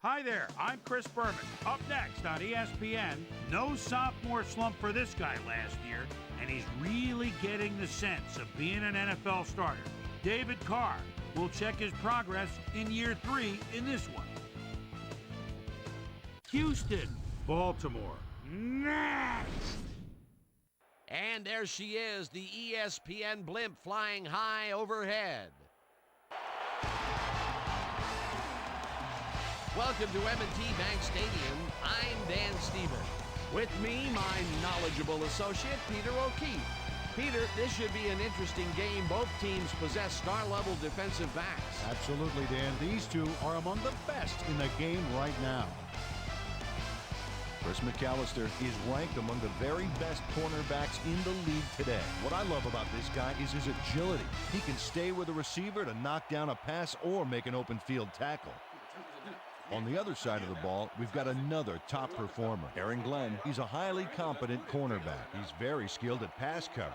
Hi there, I'm Chris Berman. Up next on ESPN, no sophomore slump for this guy last year, and he's really getting the sense of being an NFL starter. David Carr will check his progress in year 3 in this one. Houston, Baltimore, next! And there she is, the ESPN blimp flying high overhead. Welcome to M&T Bank Stadium. I'm Dan Stevens. With me, my knowledgeable associate, Peter O'Keefe. Peter, this should be an interesting game. Both teams possess star-level defensive backs. Absolutely, Dan. These two are among the best in the game right now. Chris McAllister is ranked among the very best cornerbacks in the league today. What I love about this guy is his agility. He can stay with a receiver to knock down a pass or make an open field tackle. On the other side of the ball, we've got another top performer, Aaron Glenn. He's a highly competent cornerback. He's very skilled at pass coverage.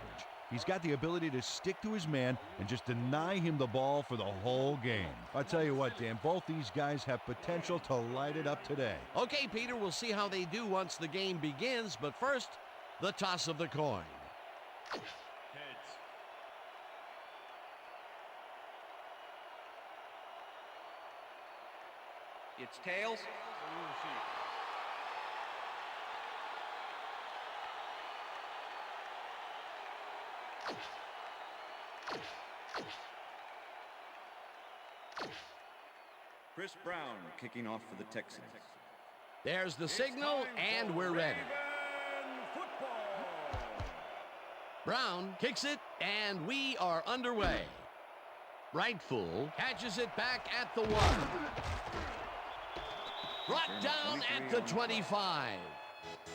He's got the ability to stick to his man and just deny him the ball for the whole game. I tell you what, Dan, both these guys have potential to light it up today. Okay, Peter, we'll see how they do once the game begins, but first, the toss of the coin. Heads. It's tails. Chris Brown kicking off for the Texans. There's the signal, and we're ready. Brown kicks it, and we are underway. Right full catches it back at the 1. Brought down at the 25.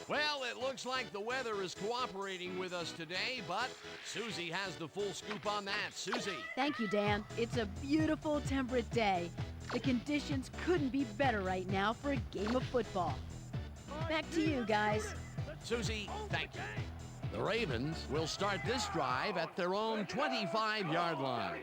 Well, it looks like the weather is cooperating with us today, but Susie has the full scoop on that. Susie. Thank you, Dan. It's a beautiful, temperate day. The conditions couldn't be better right now for a game of football. Back to you, guys. Susie, thank you. The Ravens will start this drive at their own 25-yard line.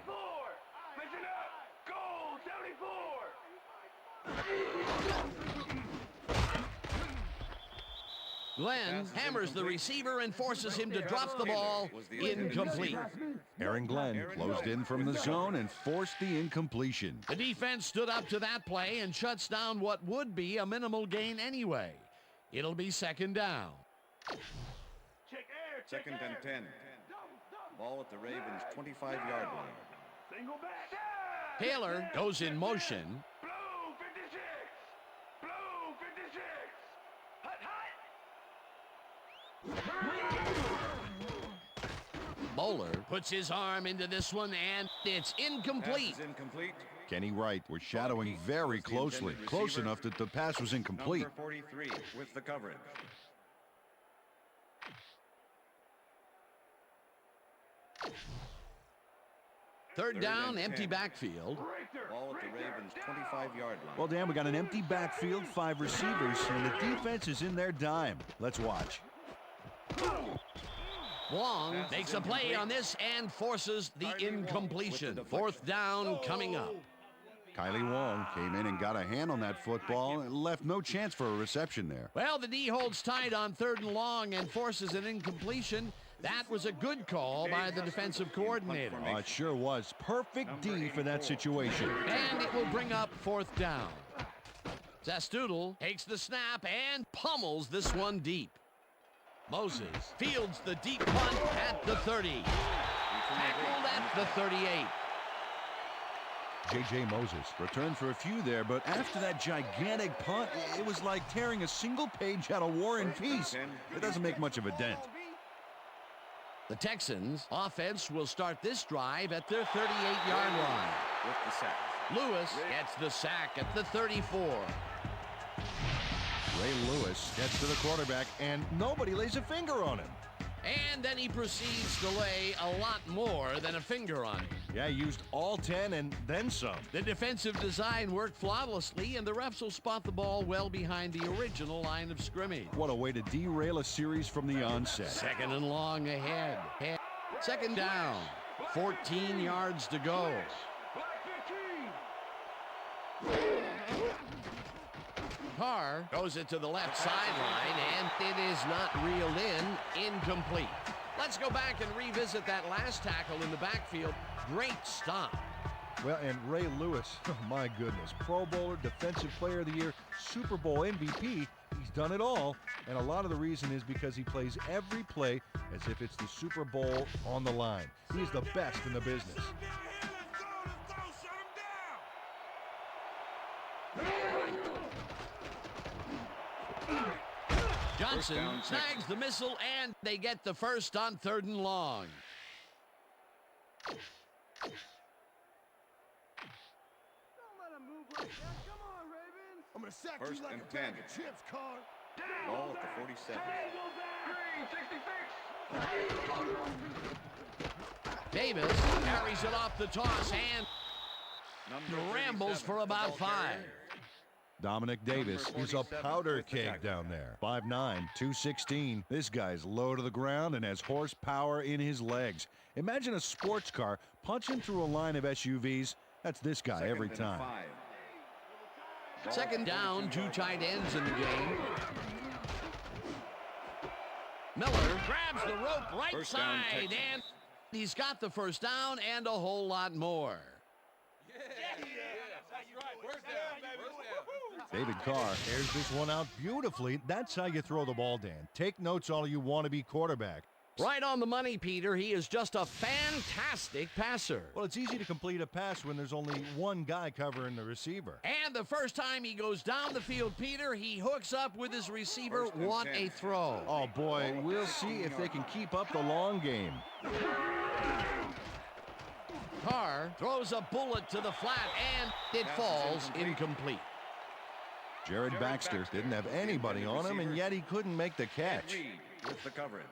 Glenn hammers the receiver and forces him to drop the ball. Incomplete. Aaron Glenn closed in from the zone and forced the incompletion. The defense stood up to that play and shuts down what would be a minimal gain anyway. It'll be second down. Second and 10. Ball at the Ravens' 25-yard line. Taylor goes in motion. Bowler puts his arm into this one, and it's incomplete. Pass is incomplete. Kenny Wright was shadowing very closely, close enough that the pass was incomplete. Number 43 with the coverage. Third down, empty backfield. Ball at the Ravens' 25-yard line. Well, Dan, we got an empty backfield, 5 receivers, and the defense is in their dime. Let's watch. Wong makes a play on this and forces the incompletion. Fourth down coming up. Kylie Wong came in and got a hand on that football and left no chance for a reception there. Well, the D holds tight on 3rd and long and forces an incompletion. That was a good call by the defensive coordinator. Oh, it sure was. Perfect D for that situation. And it will bring up 4th down. Zastoodle takes the snap and pummels this one deep. Moses fields the deep punt at the 30. Tackled at the 38. J.J. Moses returned for a few there, but after that gigantic punt, it was like tearing a single page out of War and Peace. It doesn't make much of a dent. The Texans offense will start this drive at their 38-yard line. With the sack. Lewis gets the sack at the 34. Ray Lewis gets to the quarterback, and nobody lays a finger on him. And then he proceeds to lay a lot more than a finger on him. Yeah, he used all 10 and then some. The defensive design worked flawlessly, and the refs will spot the ball well behind the original line of scrimmage. What a way to derail a series from the onset. Second and long ahead. Second down. 14 yards to go. Carr goes it to the left sideline, and it is not reeled in. Incomplete. Let's go back and revisit that last tackle in the backfield. Great stop. Well, and Ray Lewis, my goodness, Pro Bowler, Defensive Player of the Year, Super Bowl MVP. He's done it all, and a lot of the reason is because he plays every play as if it's the Super Bowl on the line. He is the best in the business. Johnson snags the missile, and they get the first on 3rd and long. I'm gonna sack First you like and a bag 10. of chips, Carr. Ball at the 47. Davis carries it off the toss and rambles for about 5. Dominic Davis is a powder keg down there. 5'9", 216. This guy's low to the ground and has horsepower in his legs. Imagine a sports car punching through a line of SUVs. That's this guy every time. 2nd down, 2 tight ends in the game. Miller grabs the rope right First down, side, Texans. and he's got the first down and a whole lot more. David Carr airs this one out beautifully. That's how you throw the ball, Dan. Take notes all you want to be quarterback. Right on the money, Peter. He is just a fantastic passer. Well, it's easy to complete a pass when there's only one guy covering the receiver. And the first time he goes down the field, Peter, he hooks up with his receiver. What a throw. Oh, boy, we'll see if they can keep up the long game. Carr throws a bullet to the flat, and it falls incomplete. Jared Baxter didn't have anybody on him, and yet he couldn't make the catch. With the coverage.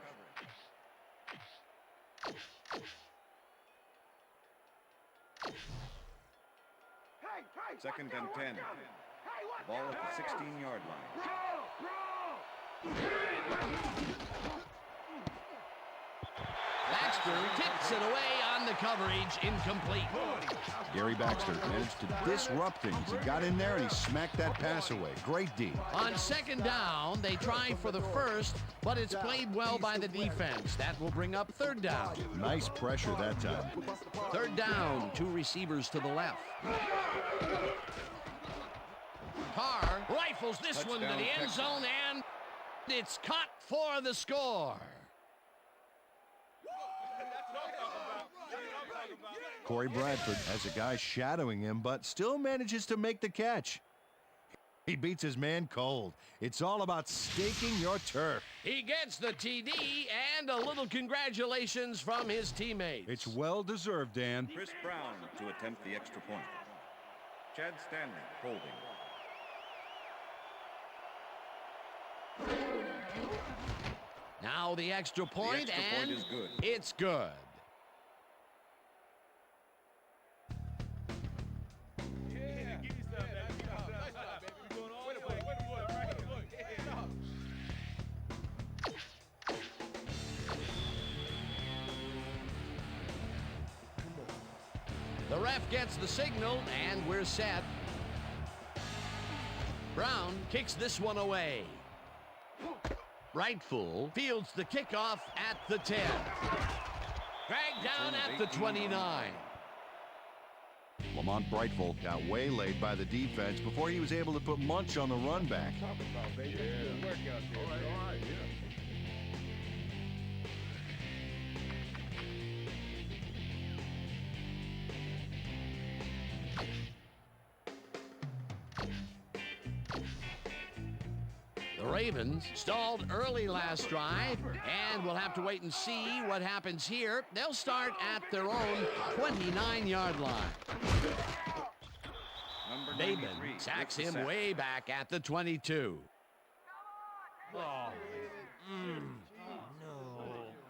Second and 10. Ball at the 16-yard line. Baxter tips it away on the coverage, incomplete. Gary Baxter managed to disrupt things. He got in there and he smacked that pass away. Great D. On 2nd down, they try for the first, but it's played well by the defense. That will bring up 3rd down. Nice pressure that time. 3rd down, 2 receivers to the left. Carr rifles this one to the end zone, and it's caught for the score. Corey Bradford has a guy shadowing him, but still manages to make the catch. He beats his man cold. It's all about staking your turf. He gets the TD and a little congratulations from his teammates. It's well-deserved, Dan. Chris Brown to attempt the extra point. Chad Stanley holding. Now the extra point, and is good. it's good. The ref gets the signal, and we're set. Brown kicks this one away. Rightful fields the kickoff at the 10. Dragged down at the 29. Lamont Brightful got waylaid by the defense before he was able to put Munch on the run back. The Ravens stalled early last drive, and we'll have to wait and see what happens here. They'll start at their own 29-yard line. Bateman sacks him way back at the 22.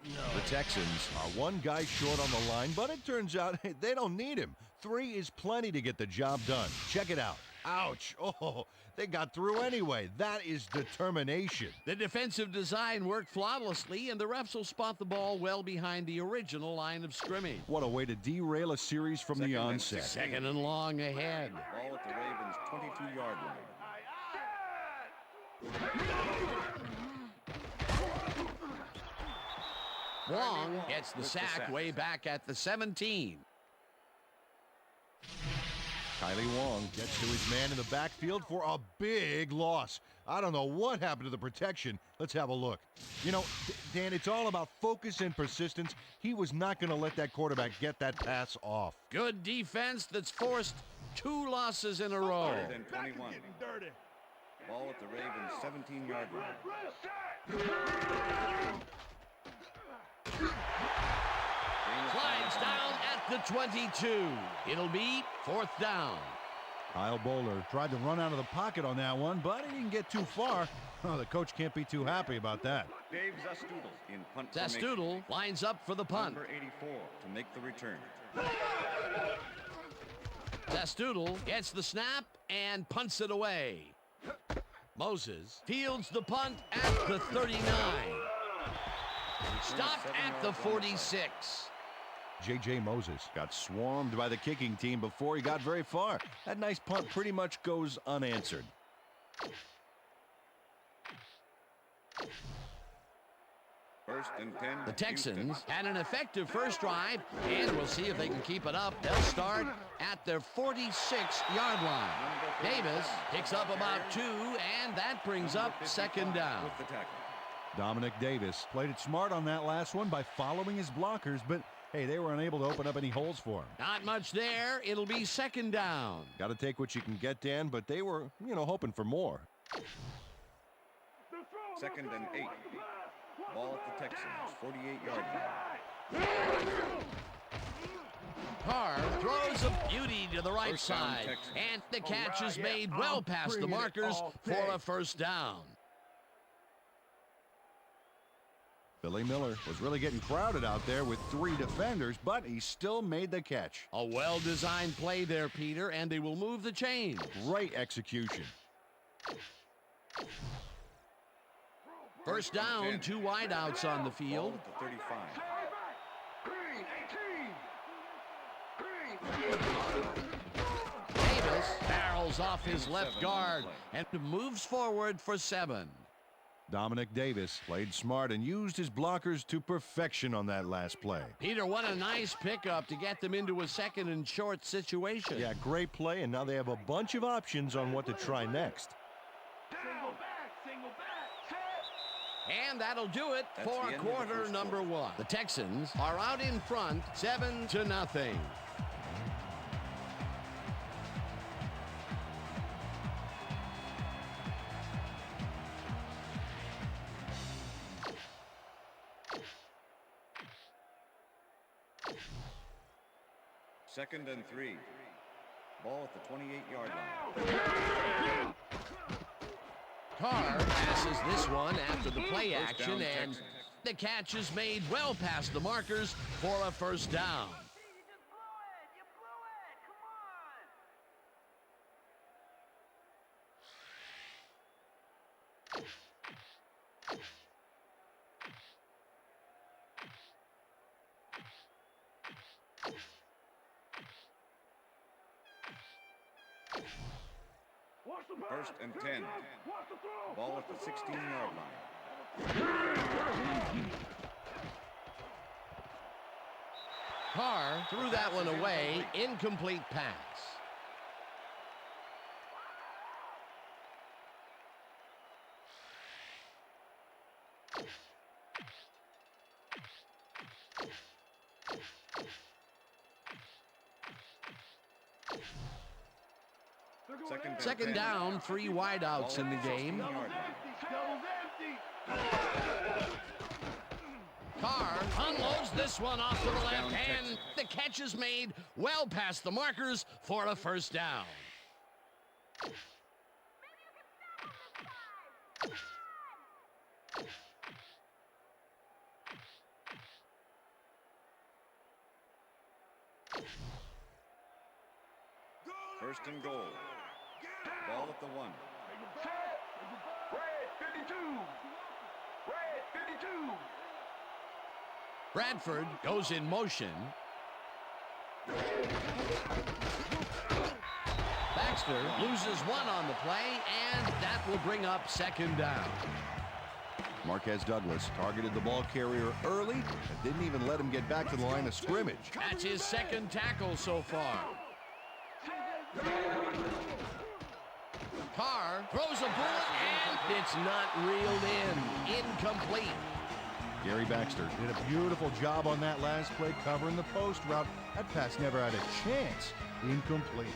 The Texans are one guy short on the line, but it turns out they don't need him. 3 is plenty to get the job done. Check it out. Ouch. Oh, they got through anyway. That is determination. The defensive design worked flawlessly, and the refs will spot the ball well behind the original line of scrimmage. What a way to derail a series from the onset. 2nd and long ahead. Ball at the Ravens' 22-yard line. Wong gets the sack way back at the 17. Kylie Wong gets to his man in the backfield for a big loss. I don't know what happened to the protection. Let's have a look. You know, Dan, it's all about focus and persistence. He was not going to let that quarterback get that pass off. Good defense that's forced 2 losses in a row. 3rd and 21. Ball at the Ravens' 17-yard line. Slides down at the 22. It'll be 4th down. Kyle Bowler tried to run out of the pocket on that one, but he didn't get too far. Oh, the coach can't be too happy about that. Dave Zastoodle in punt Zastoodle formation. lines up for the punt. Number 84 to make the return. Zastoodle gets the snap and punts it away. Moses fields the punt at the 39. Stopped at the 46. J.J. Moses got swarmed by the kicking team before he got very far. That nice punt pretty much goes unanswered. First and 10. The Texans had an effective first drive, and we'll see if they can keep it up. They'll start at their 46-yard line. Davis picks up about 2, and that brings up 2nd down. With the tackle. Dominic Davis played it smart on that last one by following his blockers, but hey, they were unable to open up any holes for him. Not much there. It'll be 2nd down. Got to take what you can get, Dan, but they were, hoping for more. 2nd and 8. Ball at the Texans' 48-yard line. Carr throws a beauty to the right First down, side, Texans. and the catch is made well past the markers for a 1st down. Billy Miller was really getting crowded out there with 3 defenders, but he still made the catch. A well-designed play there, Peter, and they will move the chains. Great execution. 1st down, 2 wideouts on the Ball field. at the 35. Davis barrels off his left guard and moves forward for 7. Dominic Davis played smart and used his blockers to perfection on that last play. Peter, what a nice pickup to get them into a 2nd and short situation. Yeah, great play, and now they have a bunch of options on what to try next. And that'll do it That's for the end of the quarter first number quarter. 1. The Texans are out in front, 7-0. Second and 3. Ball at the 28-yard line. Carr passes this one after the play First action, down, and Texans. the catch is made well past the markers for a 1st down. First and 10. Ball at the 16-yard line. Carr threw that one away. Incomplete pass. Second down, 3 wideouts in the game. Carr unloads this one off to the left, and the catch is made well past the markers for a 1st down. First and goal. Ball at the 1. Bradford goes in motion. Backs Baxter loses one on the play, and that will bring up second down. Marquez Douglas targeted the ball carrier early and didn't even let him get back to the line of scrimmage. That's his second tackle so far. Carr throws a bullet, and it's not reeled in. Incomplete. Gary Baxter did a beautiful job on that last play covering the post route. That pass never had a chance. Incomplete.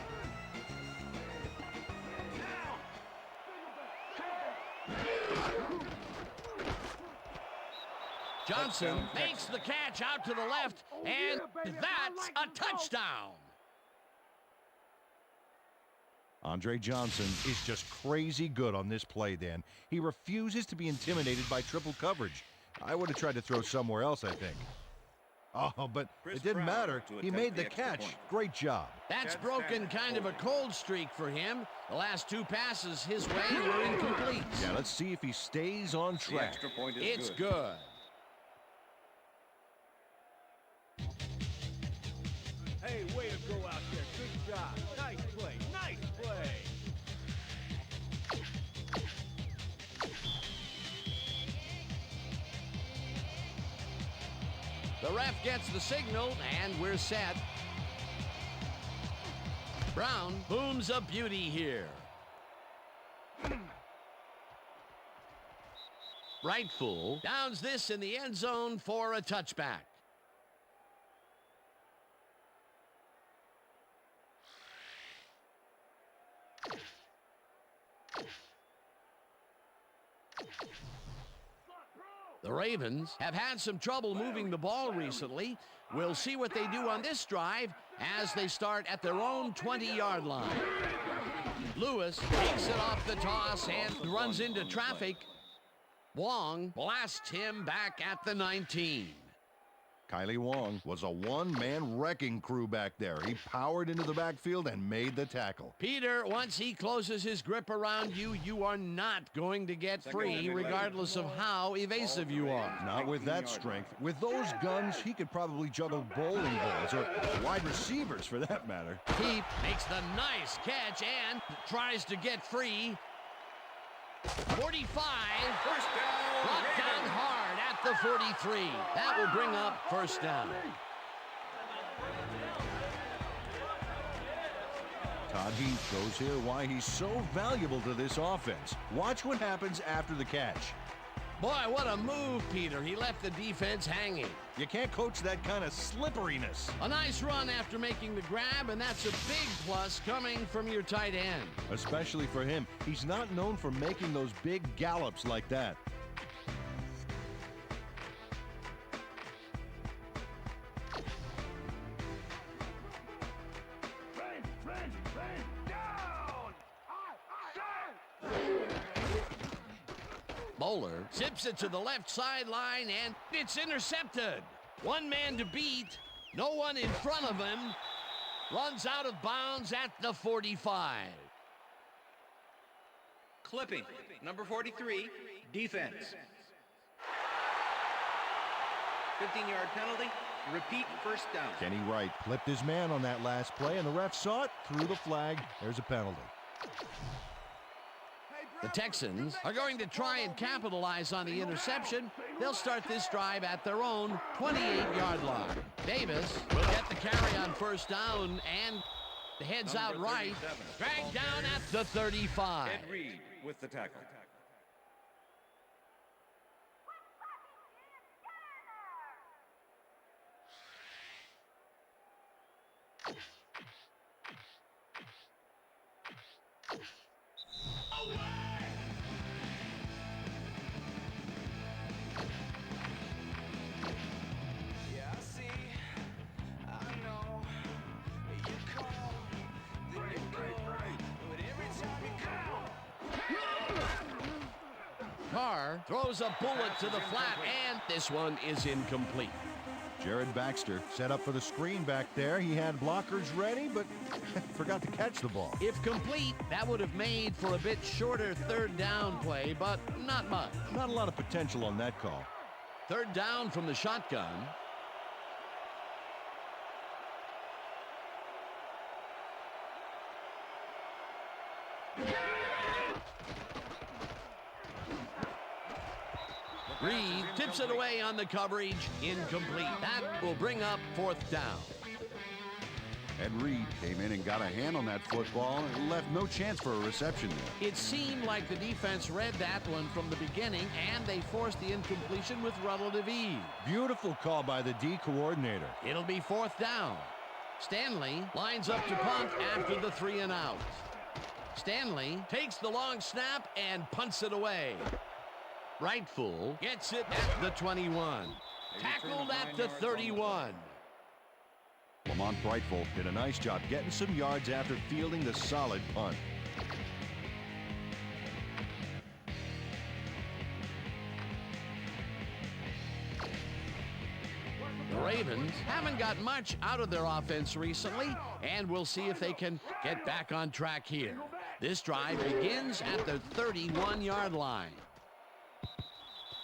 Johnson makes the catch out to the left, and that's a touchdown. Andre Johnson is just crazy good on this play, Dan. He refuses to be intimidated by triple coverage. I would have tried to throw somewhere else, I think. Oh, but it didn't matter. He made the catch. Great job. That's broken kind of a cold streak for him. The last two passes his way were incomplete. Yeah, let's see if he stays on The track. extra point is It's good. Hey, way to go out there. Good job. Nice play. Nice play. The ref gets the signal, and we're set. Brown booms a beauty here. Rightful downs this in the end zone for a touchback. The Ravens have had some trouble moving the ball recently. We'll see what they do on this drive as they start at their own 20-yard line. Lewis takes it off the toss and runs into traffic. Wong blasts him back at the 19. Kylie Wong was a one-man wrecking crew back there. He powered into the backfield and made the tackle. Peter, once he closes his grip around you, you are not going to get free, regardless of how evasive you are. Not with that strength. With those guns, he could probably juggle bowling balls or wide receivers for that matter. Peep makes the nice catch and tries to get free. 45. First down. Brought down hard at the 43. That will bring up first down. Todd Heath shows here why he's so valuable to this offense. Watch what happens after the catch. Boy, what a move, Peter. He left the defense hanging. You can't coach that kind of slipperiness. A nice run after making the grab, and that's a big plus coming from your tight end. Especially for him. He's not known for making those big gallops like that. Bowler zips it to the left sideline, and it's intercepted. One man to beat, no one in front of him. Runs out of bounds at the 45. Clipping. Number 43, defense. 15-yard penalty. Repeat first down. Kenny Wright clipped his man on that last play, and the ref saw it, threw the flag. There's a penalty. The Texans are going to try and capitalize on the interception. They'll start this drive at their own 28-yard line. Davis will get the carry on first down and heads out right. Dragged down at the 35. Ed Reed with the tackle. Carr throws a bullet to the flat, and this one is incomplete. Jared Baxter set up for the screen back there. He had blockers ready, but forgot to catch the ball. If complete, that would have made for a bit shorter third down play, but not much. Not a lot of potential on that call. Third down from the shotgun. Reed tips it away on the coverage. Incomplete. That will bring up 4th down. Ed Reed came in and got a hand on that football and left no chance for a reception there. It seemed like the defense read that one from the beginning, and they forced the incompletion with relative ease. Beautiful call by the D coordinator. It'll be 4th down. Stanley lines up to punt after the 3 and out. Stanley takes the long snap and punts it away. Rightful gets it at the 21. Tackled at the 31. Lamont Brightful did a nice job getting some yards after fielding the solid punt. The Ravens haven't got much out of their offense recently, and we'll see if they can get back on track here. This drive begins at the 31-yard line.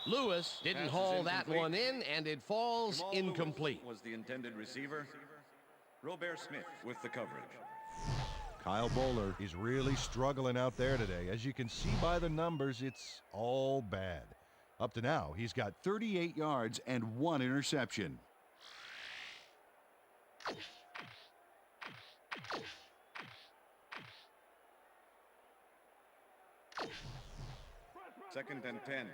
Lewis didn't haul that one in, and it falls incomplete. Was the intended receiver. Robert Smith with the coverage. Kyle Bowler is really struggling out there today. As you can see by the numbers, it's all bad. Up to now, he's got 38 yards and 1 interception. Second and 10.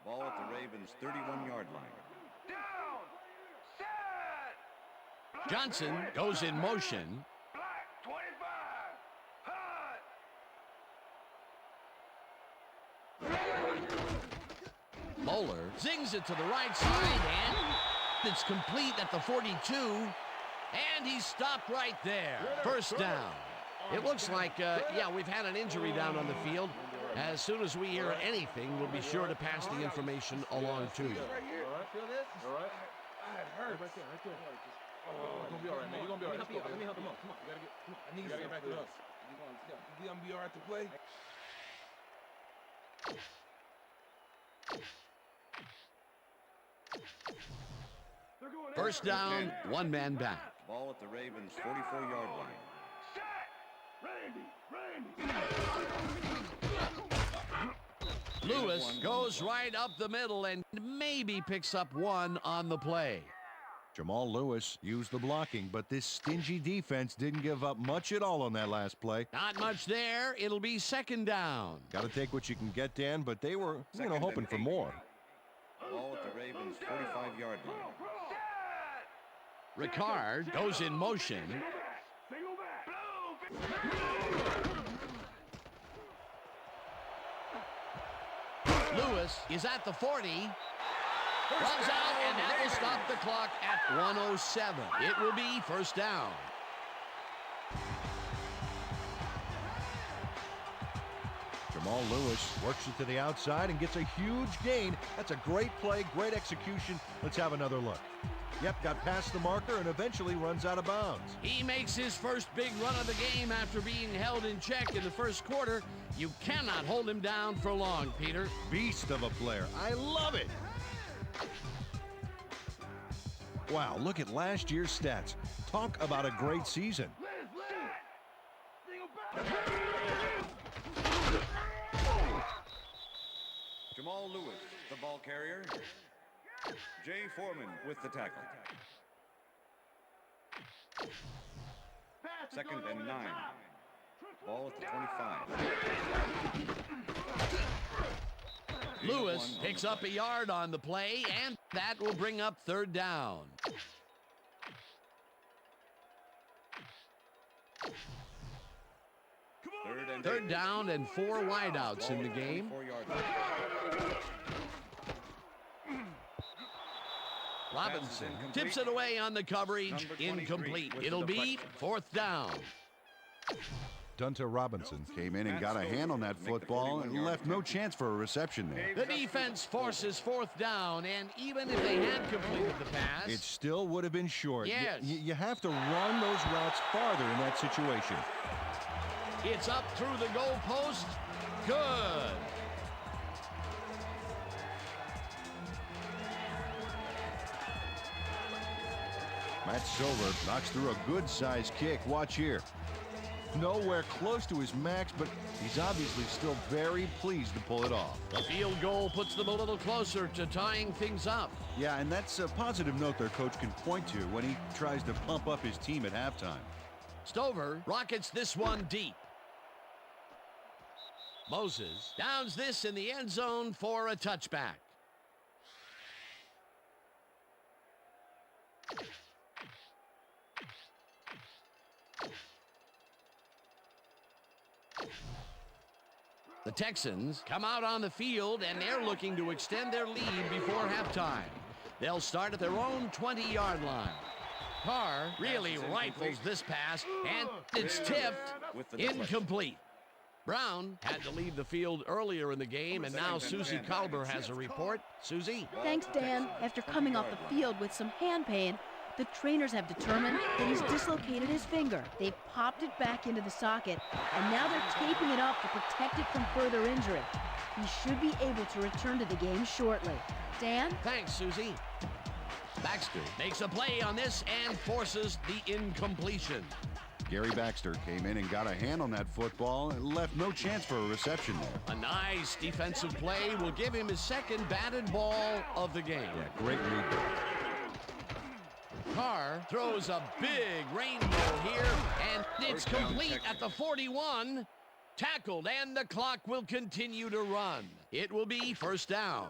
Ball at the Ravens' 31-yard line. Johnson goes in motion. Bowler zings it to the right side, and it's complete at the 42. And he's stopped right there. 1st down. It looks like, we've had an injury down on the field. As soon as we hear anything, we'll be sure to pass the information along to you. Feel this? All right. It hurts. Right there. Oh, you're gonna be all right, man. You're gonna be all right. Let me help him up. Come on. I need you to get back to us. You gonna be all right to play? 1st down, 1 man back. Ball at the Ravens' 44-yard line. Lewis goes right up the middle and maybe picks up 1 on the play. Jamal Lewis used the blocking, but this stingy defense didn't give up much at all on that last play. Not much there. It'll be 2nd down. Got to take what you can get, Dan, but they were, hoping for more. Ball at the Ravens' 45-yard line. Ricard goes in motion. Lewis is at the 40. Runs out, and that will stop the clock at 1:07. It will be 1st down. Jamal Lewis works it to the outside and gets a huge gain. That's a great play, great execution. Let's have another look. Yep, got past the marker and eventually runs out of bounds. He makes his first big run of the game after being held in check in the 1st quarter. You cannot hold him down for long, Peter. Beast of a player. I love it. Wow, look at last year's stats. Talk about a great season. Jamal Lewis, the ball carrier. Jay Foreman with the tackle. 2nd and 9. Ball at the 25. Lewis picks up a yard on the play, and that will bring up 3rd down. Third down and 4 wideouts in the game. Robinson tips it away on the coverage. Incomplete. It'll be 4th down. Dunta Robinson Came in and got a hand on that football and left no chance for a reception there. The defense forces 4th down, and even if they had completed the pass, it still would have been short. Yes. You have to run those routes farther in that situation. it's up through the goal post. Good. Matt Silver knocks through a good-sized kick. Watch here. Nowhere close to his max, but he's obviously still very pleased to pull it off. The field goal puts them a little closer to tying things up. Yeah, and that's a positive note their coach can point to when he tries to pump up his team at halftime. Stover rockets this one deep. Moses downs this in the end zone for a touchback. The Texans come out on the field, and they're looking to extend their lead before halftime. They'll start at their own 20-yard line. Carr really rifles this pass, and it's tipped. Incomplete. Brown had to leave the field earlier in the game, and now Susie Kalber has a report. Susie? Thanks, Dan. After coming off the field with some hand pain, the trainers have determined that he's dislocated his finger. They've popped it back into the socket, and now they're taping it up to protect it from further injury. He should be able to return to the game shortly. Dan? Thanks, Susie. Baxter makes a play on this and forces the incompletion. Gary Baxter came in and got a hand on that football and left no chance for a reception there. A nice defensive play will give him his second batted ball of the game. Yeah, great read there. Carr throws a big rainbow here, and it's complete at the 41. Tackled, and the clock will continue to run. It will be first down.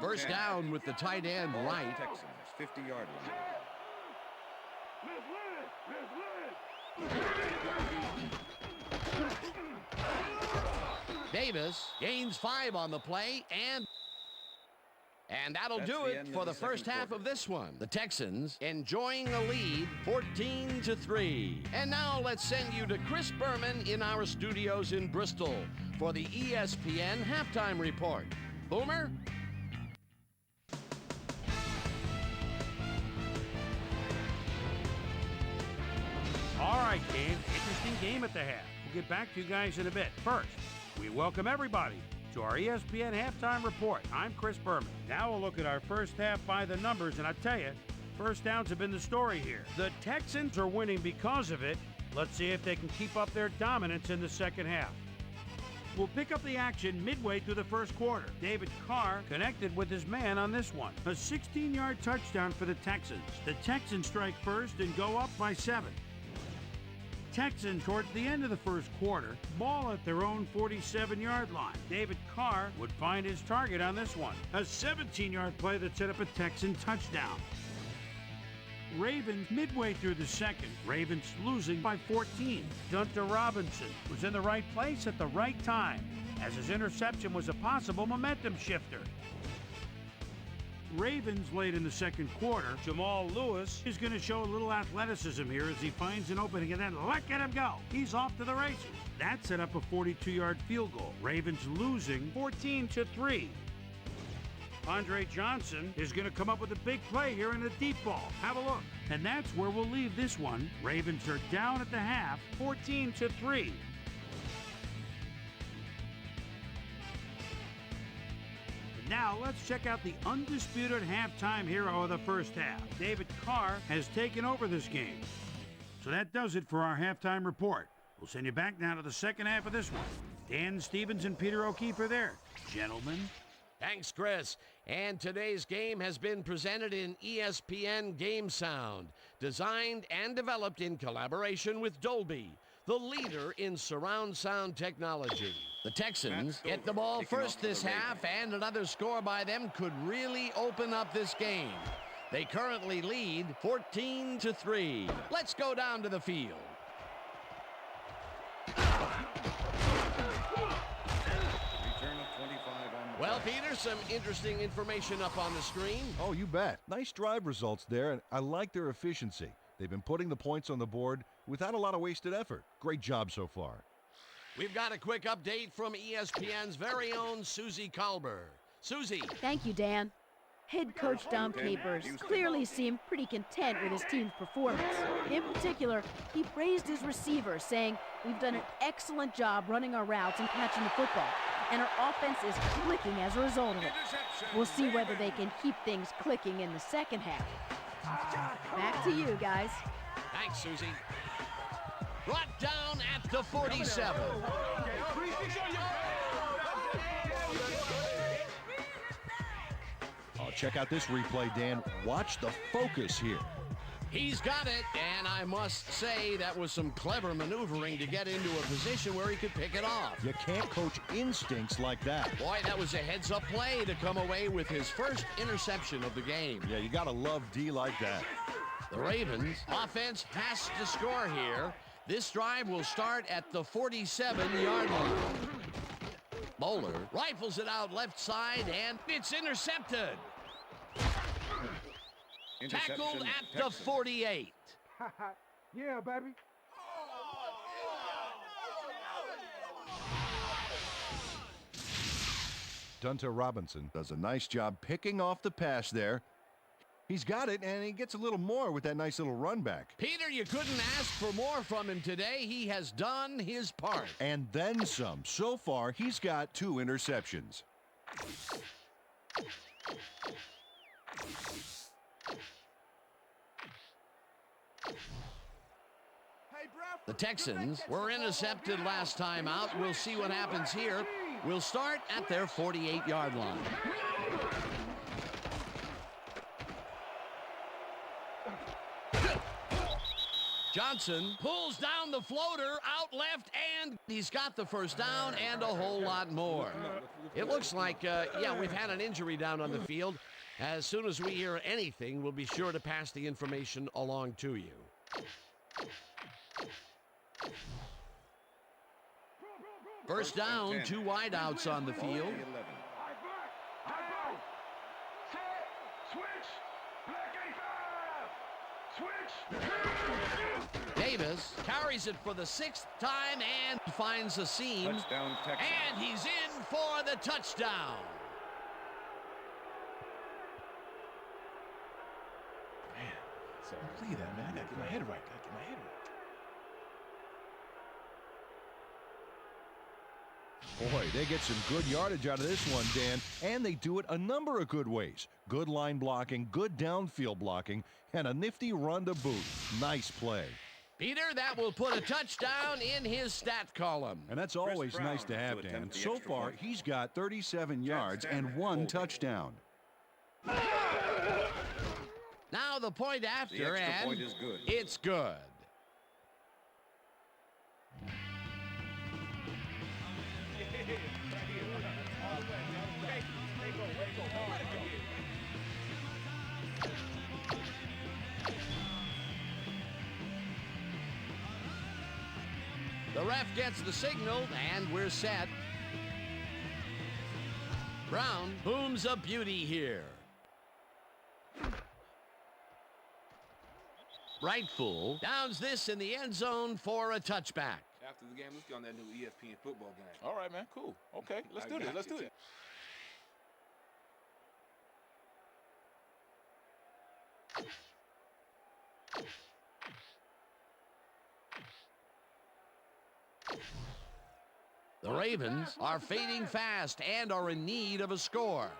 First down with the tight end right. Texans, 50-yard line. Davis gains 5 on the play, and that'll do it for the first half of this one. The Texans enjoying a lead, 14-3. And now let's send you to Chris Berman in our studios in Bristol for the ESPN halftime report. Boomer? All right, Dave. Interesting game at the half. We'll get back to you guys in a bit. First, we welcome everybody to our ESPN halftime report. I'm Chris Berman. Now we'll look at our first half by the numbers, and I tell you, first downs have been the story here. The Texans are winning because of it. Let's see if they can keep up their dominance in the second half. We'll pick up the action midway through the first quarter. David Carr connected with his man on this one. A 16-yard touchdown for the Texans. The Texans strike first and go up by 7. Texans, towards the end of the first quarter, ball at their own 47-yard line. David Carr would find his target on this one. A 17-yard play that set up a Texan touchdown. Ravens midway through the second. Ravens losing by 14. Gunter Robinson was in the right place at the right time, as his interception was a possible momentum shifter. Ravens late in the second quarter. Jamal Lewis is going to show a little athleticism here as he finds an opening, and then look at him go. He's off to the races. That set up a 42-yard field goal. Ravens losing 14-3. Andre Johnson is going to come up with a big play here in a deep ball. Have a look. And that's where we'll leave this one. Ravens are down at the half, 14-3. Now let's check out the undisputed halftime hero of the first half. David Carr has taken over this game. So that does it for our halftime report. We'll send you back now to the second half of this one. Dan Stevens and Peter O'Keefe are there. Gentlemen. Thanks, Chris. And today's game has been presented in ESPN Game Sound, designed and developed in collaboration with Dolby, the leader in surround sound technology. The Texans get the ball first this half, and another score by them could really open up this game. They currently lead 14-3. Let's go down to the field. Well, Peter, some interesting information up on the screen. Oh, you bet. Nice drive results there, and I like their efficiency. They've been putting the points on the board without a lot of wasted effort. Great job so far. We've got a quick update from ESPN's very own Susie Kalber. Susie. Thank you, Dan. Head coach Dom Capers clearly seemed pretty content with his team's performance. In particular, he praised his receivers, saying, "We've done an excellent job running our routes and catching the football, and our offense is clicking as a result of it." We'll see whether they can keep things clicking in the second half. Back to you, guys. Thanks, Susie. Brought down at the 47. Oh, check out this replay, Dan. Watch the focus here. He's got it, and I must say that was some clever maneuvering to get into a position where he could pick it off. You can't coach instincts like that. Boy, that was a heads-up play to come away with his first interception of the game. Yeah, you got to love D like that. The Ravens offense has to score here. This drive will start at the 47-yard line. Bowler rifles it out left side, and it's intercepted. Tackled at the 48. Yeah, baby. Dunta Robinson does a nice job picking off the pass there. He's got it, and he gets a little more with that nice little run back. Peter, you couldn't ask for more from him today. He has done his part. And then some. So far, he's got 2 interceptions. The Texans were intercepted last time out. We'll see what happens here. We'll start at their 48-yard line. Johnson pulls down the floater out left, and he's got the first down and a whole lot more. It looks like, yeah, we've had an injury down on the field. As soon as we hear anything, we'll be sure to pass the information along to you. First down, 2 wideouts on the field. Davis carries it for the 6th time and finds a seam. Touchdown, Texans. And he's in for the touchdown. Man, so leave that, man. I gotta get my head right. Boy, they get some good yardage out of this one, Dan, and they do it a number of good ways. Good line blocking, good downfield blocking, and a nifty run to boot. Nice play. Peter, that will put a touchdown in his stat column. And that's always nice to have, Dan. So far, he's got 37 yards and 1 touchdown. Now the point after, The extra and point is good. It's good. The ref gets the signal, and we're set. Brown booms a beauty here. Rightful downs this in the end zone for a touchback. After the game, let's get on that new ESPN football game. All right, man. Cool. Okay, let's do this. Let's do it. The Ravens are fading fast and are in need of a score.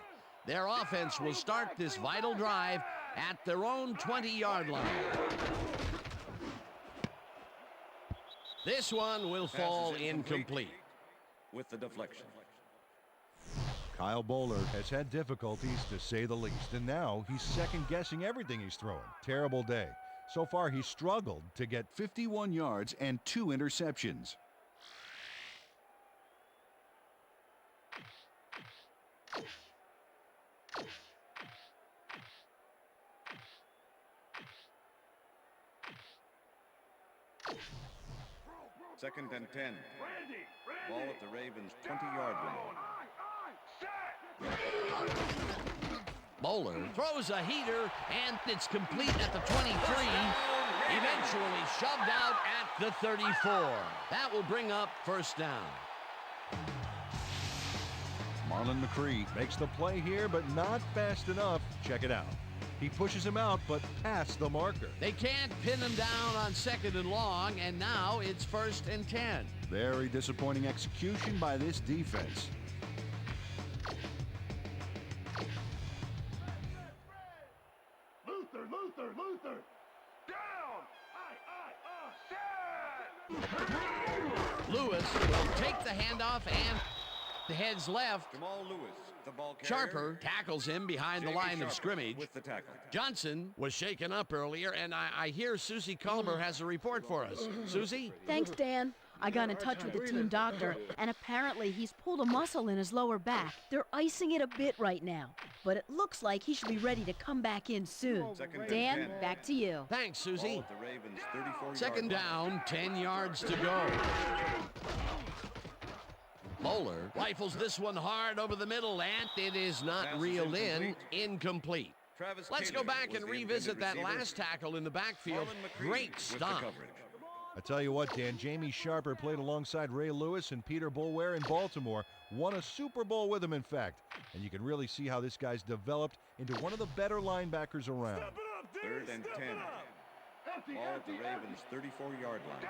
Their offense will start this vital drive at their own 20-yard line. This one will fall incomplete. With the deflection. Kyle Bowler has had difficulties, to say the least, and now he's second-guessing everything he's throwing. Terrible day. So far, he's struggled to get 51 yards and 2 interceptions. Second and 10. Ball at the Ravens' 20-yard line. Bowler throws a heater, and it's complete at the 23. Eventually shoved out at the 34. That will bring up first down. Marlon McCree makes the play here, but not fast enough. Check it out. He pushes him out, but past the marker. They can't pin him down on 2nd and long, and now it's 1st and 10. Very disappointing execution by this defense. Luther, Lewis will take the handoff and heads left. Jamal Lewis, the ball carrier. Sharper tackles him behind the Jamie line of Sharper scrimmage. with the tackle. Johnson was shaken up earlier, and I hear Susie Culber has a report for us. Susie? Thanks, Dan. I got in touch with the team doctor, and apparently he's pulled a muscle in his lower back. They're icing it a bit right now, but it looks like he should be ready to come back in soon. Dan, back to you. Thanks, Susie. Ball at the Ravens' 34-yard Second line. down, 10 yards to go. Moeller rifles this one hard over the middle, and it is not Pass is reeled in. incomplete. Incomplete. Travis Let's Taylor go back was and the revisit intended that receiver. last tackle in the backfield. Marlon McCree Great with the stop. coverage. I tell you what, Dan, Jamie Sharper played alongside Ray Lewis and Peter Boulware in Baltimore. Won a Super Bowl with him, in fact. And you can really see how this guy's developed into one of the better linebackers around. 3rd and 10. Ball at the Ravens' 34-yard line.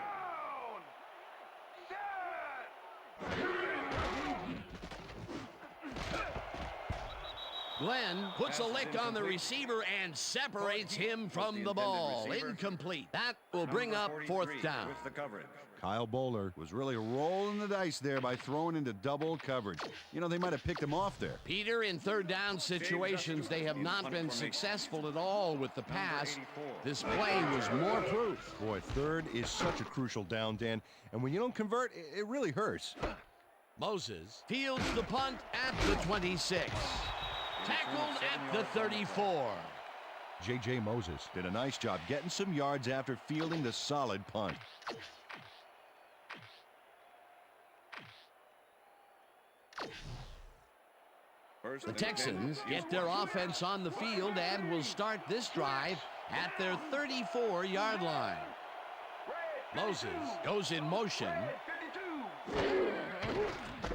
Glenn puts a lick on the receiver and separates him from the ball. Incomplete. That will bring up 4th down. With the coverage. Kyle Bowler was really rolling the dice there by throwing into double coverage. You know, they might have picked him off there. Peter, in 3rd down situations, they have not been successful at all with the pass. This play was more proof. Boy, 3rd is such a crucial down, Dan. And when you don't convert, it really hurts. Moses fields the punt at the 26. Tackled at the 34. J.J. Moses Did a nice job getting some yards after fielding the solid punt. First The and 10. Texans get their offense on the field and will start this drive at their 34-yard line. Moses goes in motion.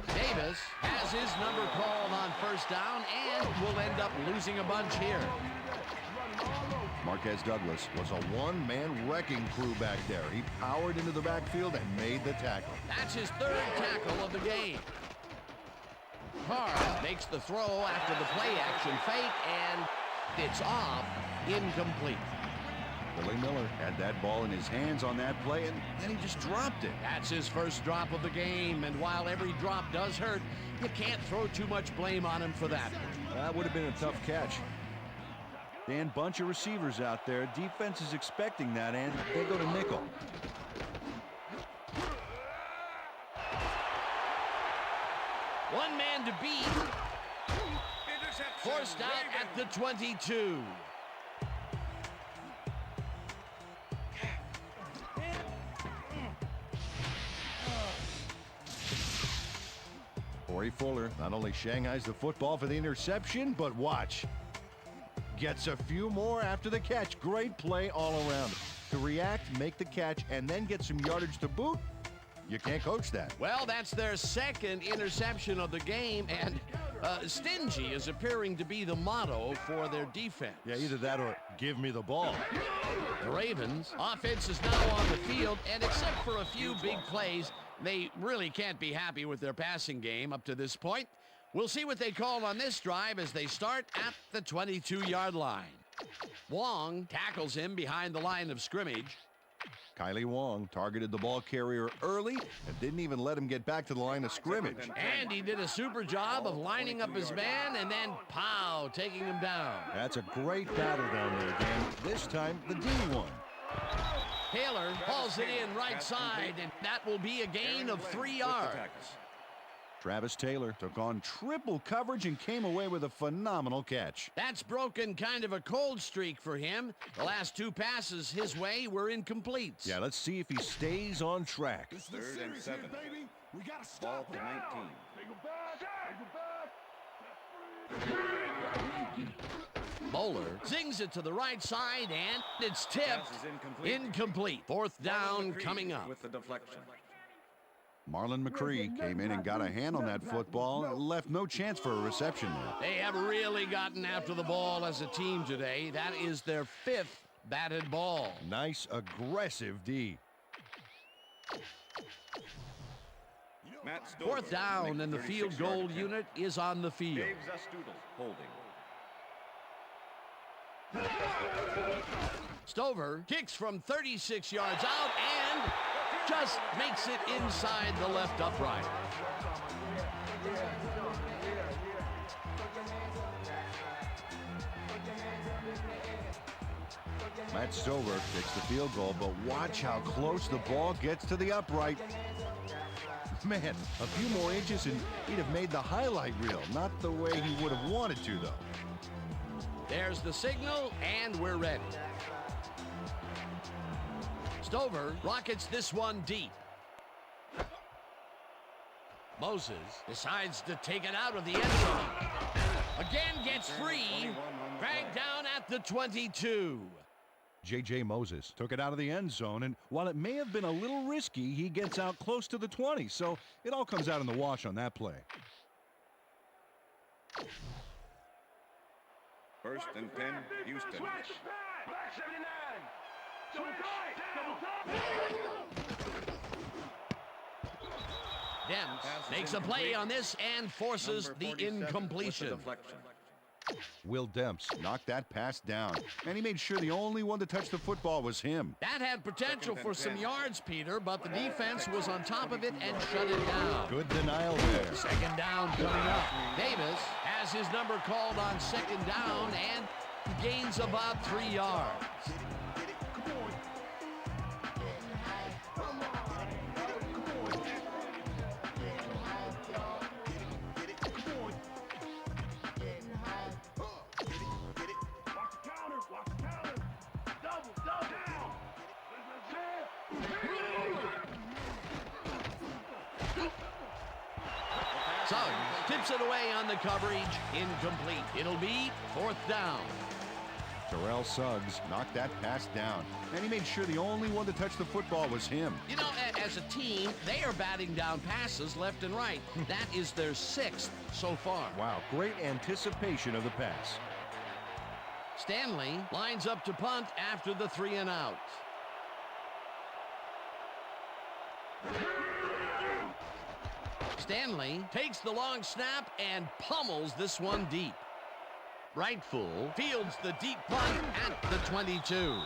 Davis has his number called on 1st down and will end up losing a bunch here. Marquez Douglas was a one-man wrecking crew back there. He powered into the backfield and made the tackle. That's his 3rd tackle of the game. Carr makes the throw after the play-action fake, and it's off, incomplete. Billy Miller had that ball in his hands on that play, and then he just dropped it. That's his 1st drop of the game, and while every drop does hurt, you can't throw too much blame on him for that. That would have been a tough catch. Dan, bunch of receivers out there. Defense is expecting that, and they go to nickel. One man to beat. Forced out at the 22. Corey Fuller not only shanghais the football for the interception, but watch. Gets a few more after the catch. Great play all around. To react, make the catch, and then get some yardage to boot, you can't coach that. Well, that's their 2nd interception of the game, and stingy is appearing to be the motto for their defense. Yeah, either that or give me the ball. The Ravens' offense is now on the field, and except for a few big plays, they really can't be happy with their passing game up to this point. We'll see what they call on this drive as they start at the 22-yard line. Wong tackles him behind the line of scrimmage. Kylie Wong targeted the ball carrier early and didn't even let him get back to the line of scrimmage. And he did a super job of lining up his man and then, pow, taking him down. That's a great battle down there, Dan. This time, the D won. Taylor hauls it in right side, and that will be a gain of 3 yards. Travis Taylor took on triple coverage and came away with a phenomenal catch. That's broken kind of a cold streak for him. The last 2 passes his way were incomplete. Yeah, let's see if he stays on track. 3rd and 7. We gotta Ball stop to 19. Bowler zings it to the right side, and it's tipped. Pass is Incomplete. 4th down coming up. With the deflection. Marlon McCree came in and got a hand on that football and left no chance for a reception there. They have really gotten after the ball as a team today. That is their 5th batted ball. Nice, aggressive D. Matt Stover 4th down, makes and the 36-yard field goal attempt. unit is on the field. Dave Zastoodle holding. Stover kicks from 36 yards out, and just makes it inside the left upright. Matt Stover takes the field goal, but watch how close the ball gets to the upright. Man, a few more inches and he'd have made the highlight reel. Not the way he would have wanted to, though. There's the signal, and we're ready. Stover rockets this one deep. Moses decides to take it out of the end zone. Again gets free. Dragged down at the 22. J.J. Moses took it out of the end zone, and while it may have been a little risky, he gets out close to the 20, so it all comes out in the wash on that play. First and 10, Houston. Demps makes a play on this and forces the incompletion. Will Demps knocked that pass down, and he made sure the only one to touch the football was him. That had potential for some yards, Peter, but the defense was on top of it and shut it down. Good denial there. Second down coming up. Davis has his number called on second down and gains about 3 yards. Suggs tips it away on the coverage. Incomplete. It'll be fourth down. Terrell Suggs knocked that pass down, and he made sure the only one to touch the football was him. You know, as a team, they are batting down passes left and right. That is their 6th so far. Wow, great anticipation of the pass. Stanley lines up to punt after the 3 and out. Stanley takes the long snap and pummels this one deep. Rightful fields the deep punt at the 22.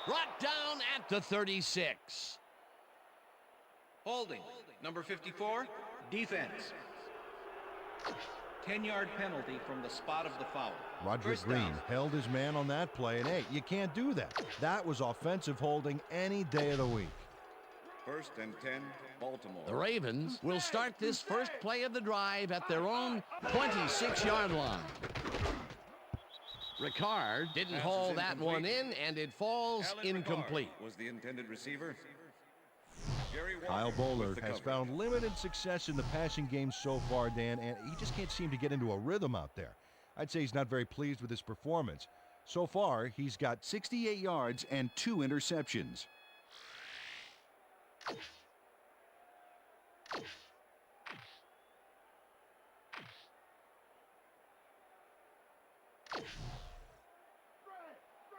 Brought down at the 36. Holding. Number 54, defense. 10-yard penalty from the spot of the foul. Roderick First Green down. held his man on that play, and hey, you can't do that. That was offensive holding any day of the week. First and 10, Baltimore. The Ravens will start this first play of the drive at their own 26-yard line. Ricard didn't haul that one in, and it falls incomplete. Was the intended receiver. Kyle Bollard has found limited success in the passing game so far, Dan, and he just can't seem to get into a rhythm out there. I'd say he's not very pleased with his performance. So far, he's got 68 yards and 2 interceptions.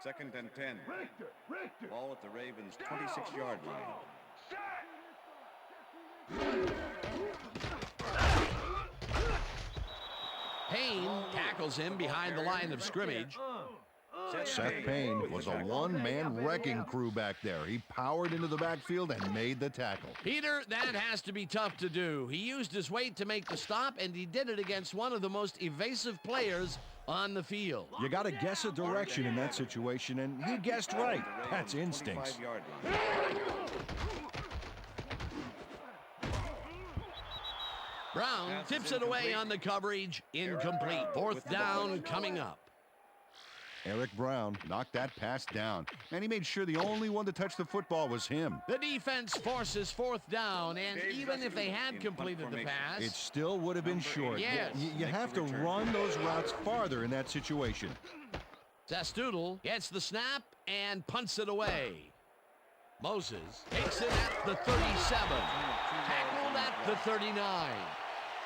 Second and 10. Ball at the Ravens' 26-yard line. Payne tackles him behind the line of scrimmage. Seth Payne was a one-man wrecking crew back there. He powered into the backfield and made the tackle. Peter, that has to be tough to do. He used his weight to make the stop, and he did it against one of the most evasive players on the field. You got to guess a direction in that situation, and he guessed right. That's instincts. Brown tips it away on the coverage. Incomplete. Fourth down coming up. Eric Brown knocked that pass down, and he made sure the only one to touch the football was him. The defense forces fourth down, and even if they had completed the pass, it still would have been short. Yes. You have to run those routes farther in that situation. Zastoodle gets the snap and punts it away. Moses takes it at the 37. Tackled at the 39.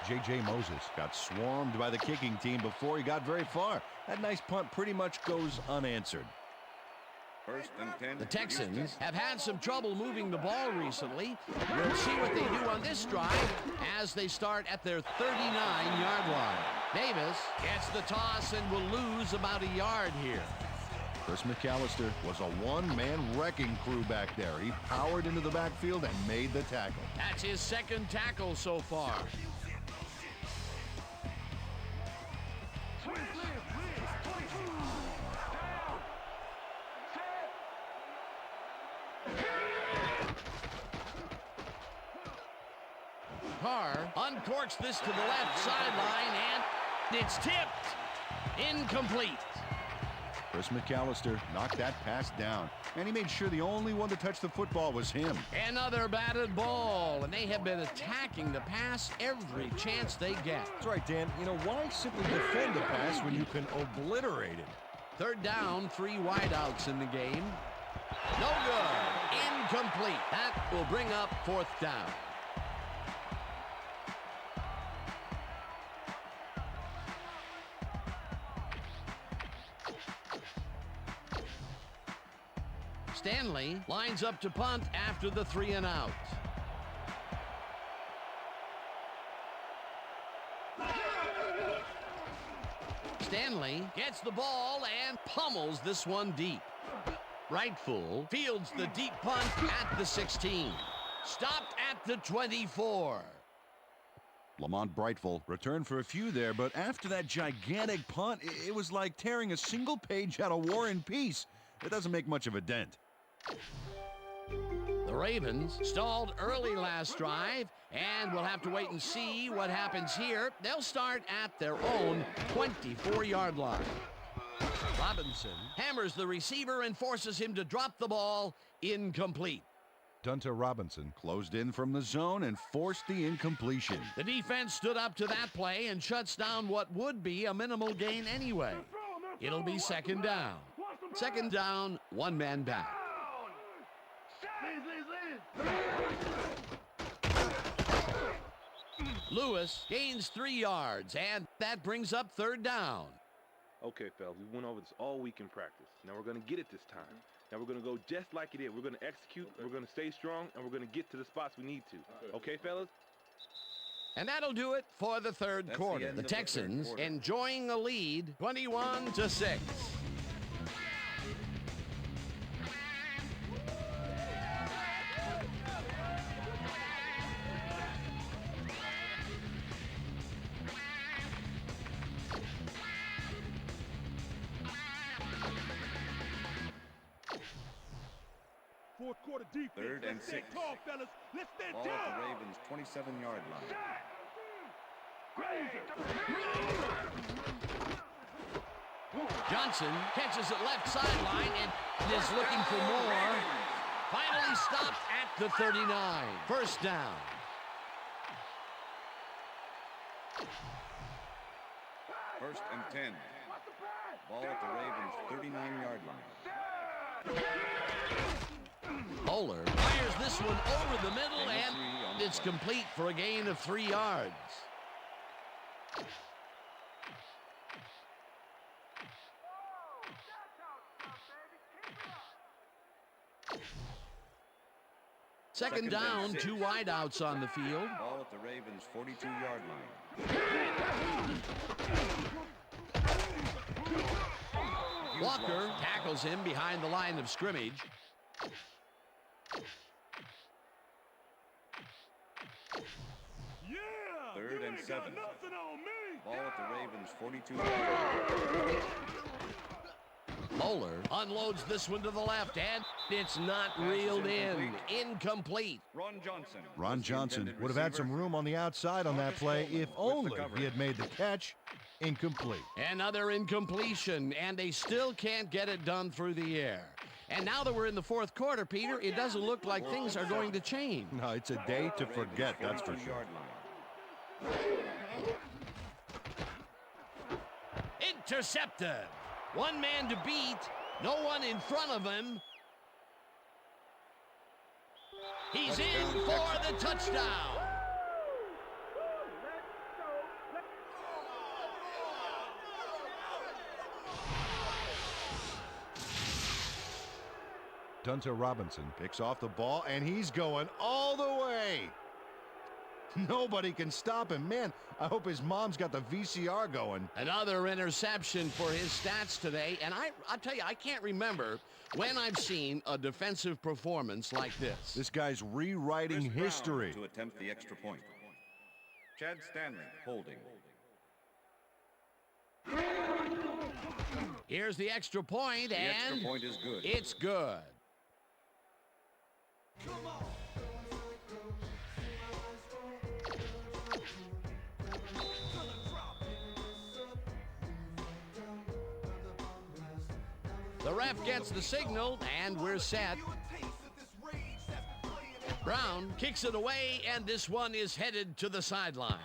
J.J. Moses got swarmed by the kicking team before he got very far. That nice punt pretty much goes unanswered. First and 10. The Texans have had some trouble moving the ball recently. We'll see what they do on this drive as they start at their 39-yard line. Davis gets the toss and will lose about a yard here. Chris McAllister was a one-man wrecking crew back there. He powered into the backfield and made the tackle. That's his second tackle so far. Carr uncorks this to the left sideline, and it's tipped. Incomplete. Chris McAllister knocked that pass down, and he made sure the only one to touch the football was him. Another batted ball, and they have been attacking the pass every chance they get. That's right, Dan. You know, why simply defend the pass when you can obliterate it? Third down, 3 wideouts in the game. No good. Incomplete. That will bring up fourth down. Stanley lines up to punt after the 3 and out. Stanley gets the ball and pummels this one deep. Rightful fields the deep punt at the 16. Stopped at the 24. Lamont Brightful returned for a few there, but after that gigantic punt, it was like tearing a single page out of War and Peace. It doesn't make much of a dent. The Ravens stalled early last drive, and we'll have to wait and see what happens here. They'll start at their own 24-yard line. Robinson hammers the receiver and forces him to drop the ball. Incomplete. Dunta Robinson closed in from the zone and forced the incompletion. The defense stood up to that play and shuts down what would be a minimal gain anyway. It'll be second down. Second down, 1 man back. Lewis gains 3 yards, and that brings up third down. Okay, fellas, we went over this all week in practice. Now we're going to get it this time. Now we're going to go just like it is. We're going to execute, we're going to stay strong, and we're going to get to the spots we need to. Okay, fellas? And that'll do it for the third quarter. The Texans enjoying a lead, 21-6. Fourth quarter defense. 3rd and 6. Tall, fellas. Let's stand Ball down. at the Ravens' 27-yard line. Johnson catches it left sideline and is looking for more. Finally stopped at the 39. First down. First and 10. Ball at the Ravens' 39-yard line. Bowler fires this one over the middle, and it's complete for a gain of 3 yards. Second down, 2 wideouts on the field. Ball at the Ravens' 42-yard line. Walker tackles him behind the line of scrimmage. Yeah. 3rd and 7. Nothing on me. Ball at the Ravens' 42-yard line. Bowler unloads this one to the left, and it's not reeled in. Incomplete. Ron Johnson would have had some room on the outside on that play if only he had made the catch. Incomplete. Another incompletion, and they still can't get it done through the air. And now that we're in the fourth quarter, Peter, it doesn't look like things are going to change. No, it's a day to forget, that's for sure. Intercepted. 1 man to beat. No one in front of him. He's in for the touchdown. Dunta Robinson picks off the ball, and he's going all the way. Nobody can stop him. Man, I hope his mom's got the VCR going. Another interception for his stats today. And I'll tell you, I can't remember when I've seen a defensive performance like this. This guy's rewriting history. To attempt the extra point. Chad Stanley holding. Here's the extra point, The and extra point is good. it's good. The ref gets the signal, and we're set. Brown kicks it away, and this one is headed to the sideline.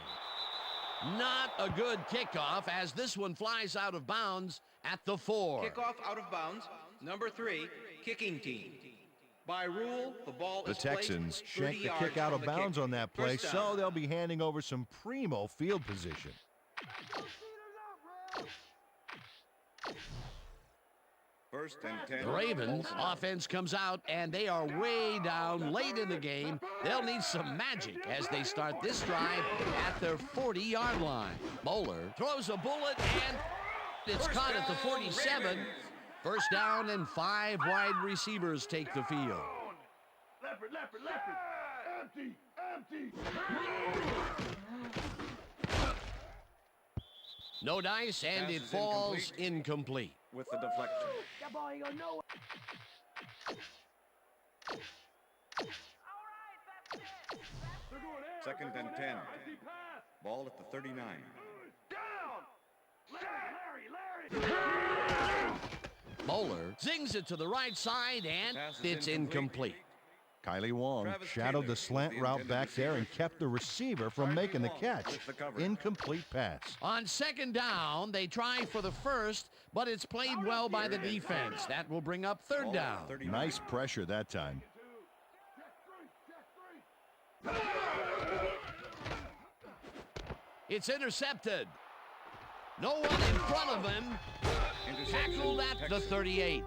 Not a good kickoff, as this one flies out of bounds at the 4. Kickoff out of bounds. Number 3, kicking team. By rule, the ball The is placed Texans 30 shanked the yards kick out from of the bounds kick. on that play, First down. so they'll be handing over some primo field position. First and 10. The Ravens offense comes out, and they are way down late in the game. They'll need some magic as they start this drive at their 40-yard line. Bowler throws a bullet, and it's caught at the 47. First down, and 5 wide receivers take the field. Leopard, leopard, leopard. Empty, empty. No dice, and Pass it is falls incomplete. With the deflection. That ball ain't going nowhere. They're going air. Second They're and going 10. air. Easy pass. Ball at the 39. Down. Larry, Larry. Bowler zings it to the right side, and Pass is it's incomplete. Kylie Wong Travis shadowed Taylor the slant was the route intended back there and receiver. kept the receiver from making the Wong catch. with the coverage. Incomplete pass. On second down, they try for the first, but it's played well by the defense. That will bring up third Ball down. at the 39. Nice pressure that time. It's intercepted. No one in front of him. Interception, Tackled at the Texans. 38.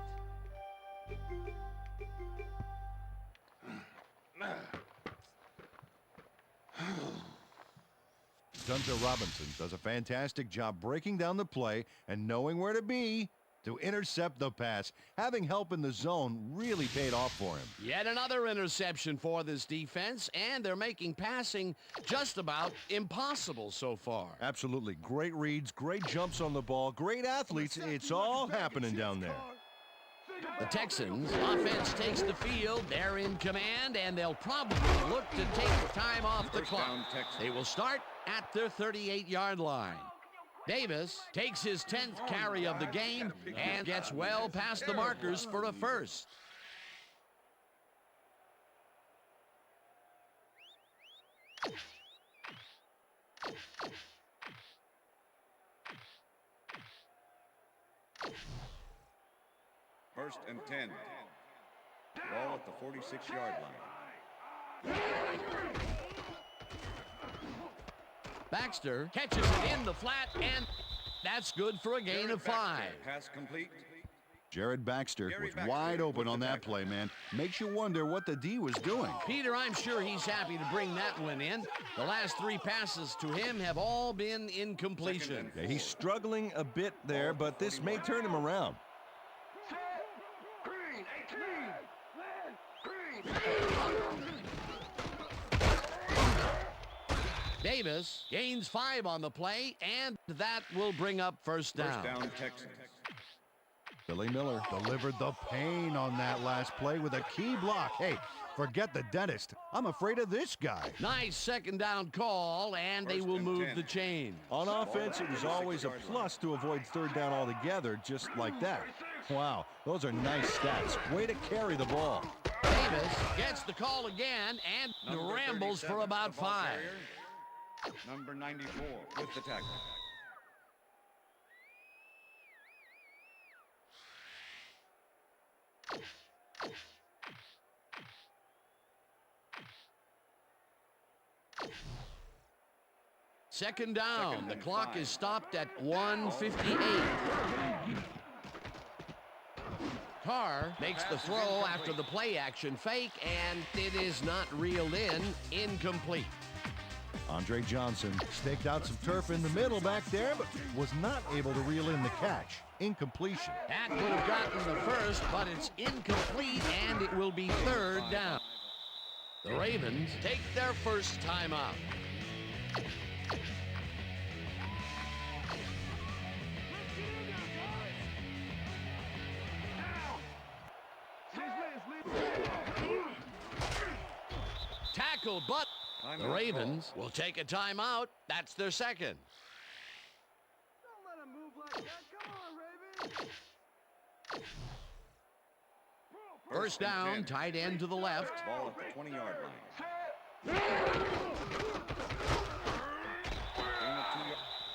Dunta Robinson does a fantastic job breaking down the play and knowing where to be to intercept the pass. Having help in the zone really paid off for him. Yet another interception for this defense, and they're making passing just about impossible so far. Absolutely. Great reads, great jumps on the ball, great athletes. It's all happening down there. The Texans offense takes the field. They're in command, and they'll probably look to take the time off the First clock. down, Texans. They will start at their 38-yard line. Davis takes his 10th carry of the game and gets well past the markers for a first. First and 10. Ball at the 46-yard line. Baxter catches it in the flat, and that's good for a gain of 5. Pass complete. Jared Baxter Gary was Baxter wide open with on the that tackle. play, man. Makes you wonder what the D was doing. Peter, I'm sure he's happy to bring that one in. The last 3 passes to him have all been incompletion. Yeah, he's struggling a bit there, but this may turn him around. Davis gains 5 on the play, and that will bring up first down. First down, Texans. Billy Miller delivered the pain on that last play with a key block. Hey, forget the dentist. I'm afraid of this guy. Nice second down call, and they First will and move 10. the chain. On offense, it was always a plus to avoid third down altogether, just like that. Wow, those are nice stats. Way to carry the ball. Davis gets the call again and Number rambles 37, for about the ball 5. carrier. Number 94 with the tackle. Second down. Second The and clock 5. is stopped at 1:58. Carr makes the throw after the play action fake, and it is not reeled in. Incomplete. Andre Johnson staked out some turf in the middle back there, but was not able to reel in the catch. Incompletion. That would have gotten the first, but it's incomplete, and it will be third down. The Ravens take their first timeout. Tackled, but the Ravens will take a timeout. That's their second. Don't let him move like that. Come on, Ravens. First down, tight end to the left. Ball at the 20-yard line.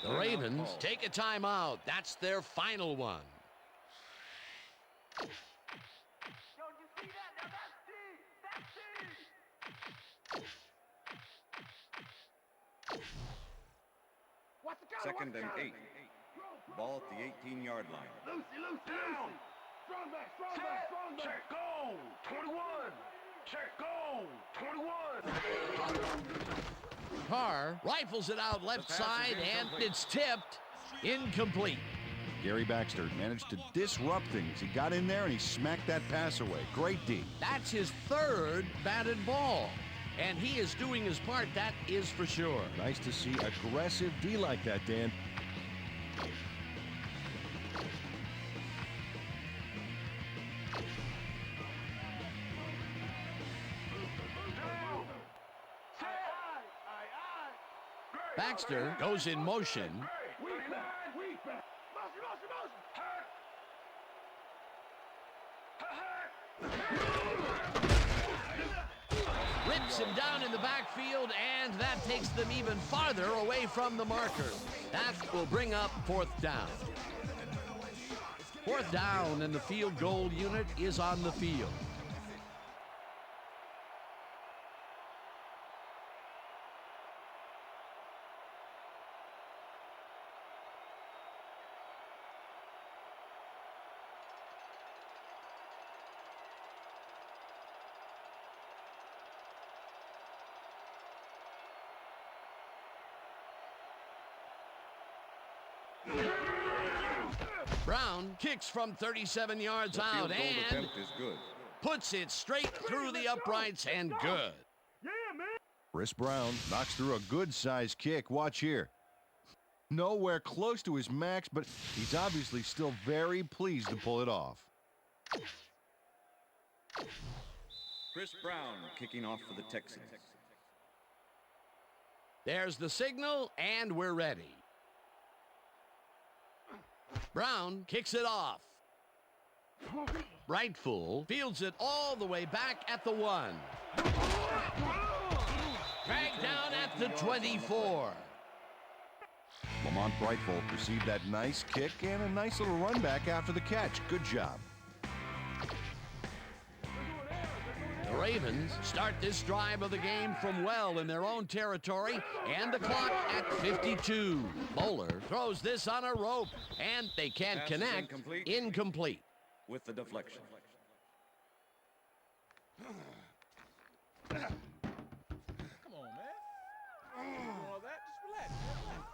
The Ravens take a timeout. That's their final one. Yo, you see that? Now that's deep. That's deep. Watch the counter, Second watch and the 8. Ball at the 18-yard line. Lucy, down. Strong back, strong back, strong back. Check, go. 21. Check, go. 21. Carr rifles it out left side, and it's tipped. Incomplete. Gary Baxter managed to disrupt things. He got in there and he smacked that pass away. Great D. That's his third batted ball. And he is doing his part, that is for sure. Nice to see aggressive D like that, Dan. Baxter goes in motion. Rips him down in the backfield, and that takes them even farther away from the marker. That will bring up fourth down. Fourth down, and the field goal unit is on the field. Brown kicks from 37 yards out and Is good. puts it straight through the uprights, and good. Yeah, man. Chris Brown knocks through a good-sized kick. Watch here. Nowhere close to his max, but he's obviously still very pleased to pull it off. Chris Brown kicking off for the Texans. There's the signal, and we're ready. Brown kicks it off. Rightful fields it all the way back at the 1. Dragged down at the 24. Lamont Brightful received that nice kick and a nice little run back after the catch. Good job. The Ravens start this drive of the game from well in their own territory, and the clock at 52. Bowler throws this on a rope, and they can't Pass is connect. Incomplete. With the deflection. Come on, man. All that, just relax.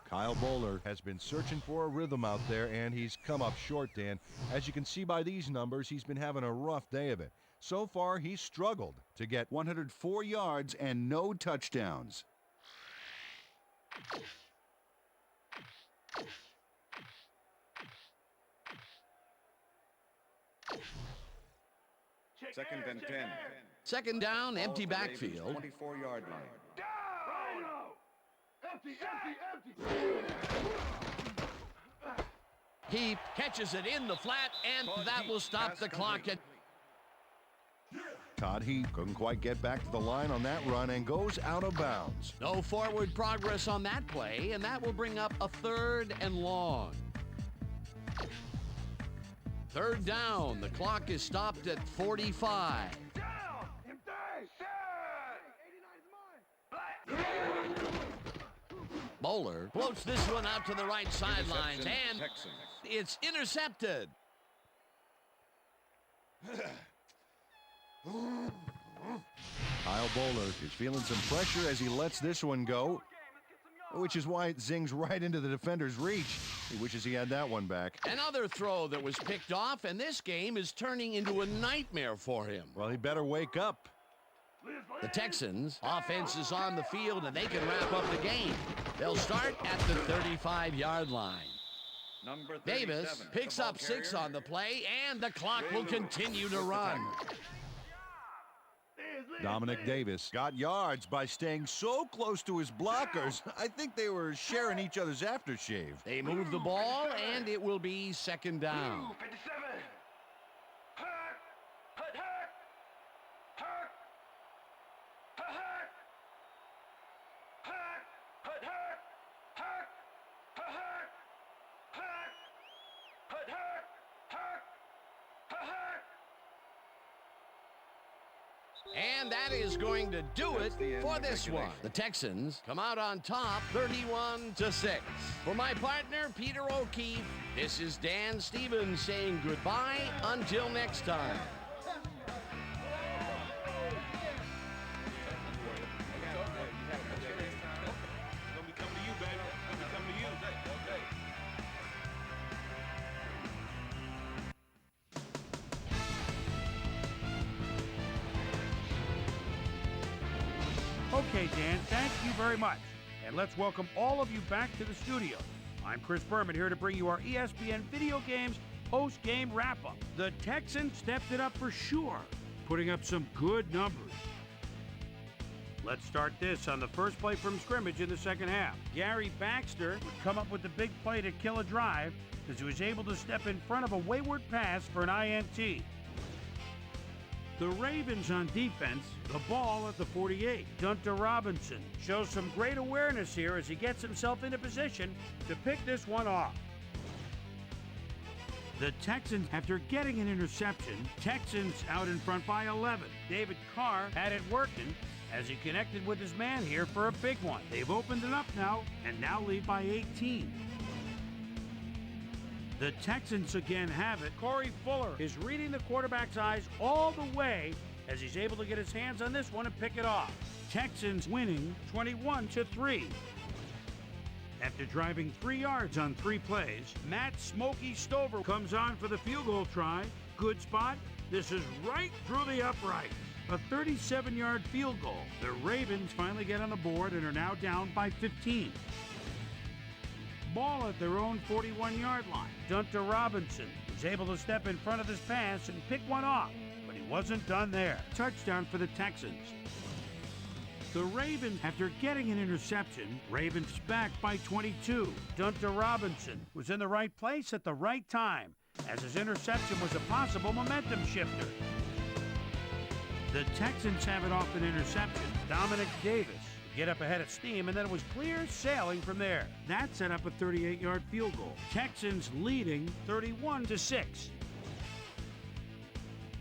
Kyle Bowler has been searching for a rhythm out there, and he's come up short, Dan. As you can see by these numbers, he's been having a rough day of it. So far, he's struggled to get 104 yards and no touchdowns. Second and 10. Second down, empty Ball at the backfield. 24-yard line. Empty, empty, empty. He catches it in the flat, and that will stop the clock at... Todd Heath couldn't quite get back to the line on that run and goes out of bounds. No forward progress on that play, and that will bring up a 3rd and long. Third down. The clock is stopped at 45. Down. Empty. Shut. 89 is mine. Bowler floats this one out to the right sidelines, and Texans. it's intercepted. Kyle Bowler is feeling some pressure as he lets this one go. which is why it zings right into the defender's reach. He wishes he had that one back. Another throw that was picked off, and this game is turning into a nightmare for him. Well, he better wake up. The Texans' offense is on the field, and they can wrap up the game. They'll start at the 35-yard line. Number 37, Davis picks up 6 on the play, and the clock will continue to run. Dominic Davis got yards by staying so close to his blockers. I think they were sharing each other's aftershave. They move the ball, and it will be second down. 57. Hut, hut, hut, hut, hut, hut, hut, hut, hut, hut, hut, hut, hut, hut, hut, hut. And that is going to do it for this one. The Texans come out on top 31-6. For my partner, Peter O'Keefe, this is Dan Stevens saying goodbye until next time. Okay, Dan, thank you very much. And let's welcome all of you back to the studio. I'm Chris Berman here to bring you our ESPN Video Games post-game wrap-up. The Texans stepped it up for sure, putting up some good numbers. Let's start this on the first play from scrimmage in the second half. Gary Baxter would come up with the big play to kill a drive as he was able to step in front of a wayward pass for an INT. The Ravens on defense, the ball at the 48. Dunter Robinson shows some great awareness here as he gets himself into position to pick this one off. The Texans, after getting an interception, Texans out in front by 11. David Carr had it working as he connected with his man here for a big one. They've opened it up now and now lead by 18. The Texans again have it. Corey Fuller is reading the quarterback's eyes all the way as he's able to get his hands on this one and pick it off. Texans winning 21-3. After driving 3 yards on 3 plays, Matt Smokey Stover comes on for the field goal try. Good spot. This is right through the upright. A 37-yard field goal. The Ravens finally get on the board and are now down by 15. Ball at their own 41-yard line. Dunter Robinson was able to step in front of this pass and pick one off, but he wasn't done there. Touchdown for the Texans. The Ravens, after getting an interception, Ravens back by 22. Dunter Robinson was in the right place at the right time, as his interception was a possible momentum shifter. The Texans have it off an interception. Dominic Davis get up ahead of steam, and then it was clear sailing from there. That set up a 38-yard field goal. Texans leading 31-6.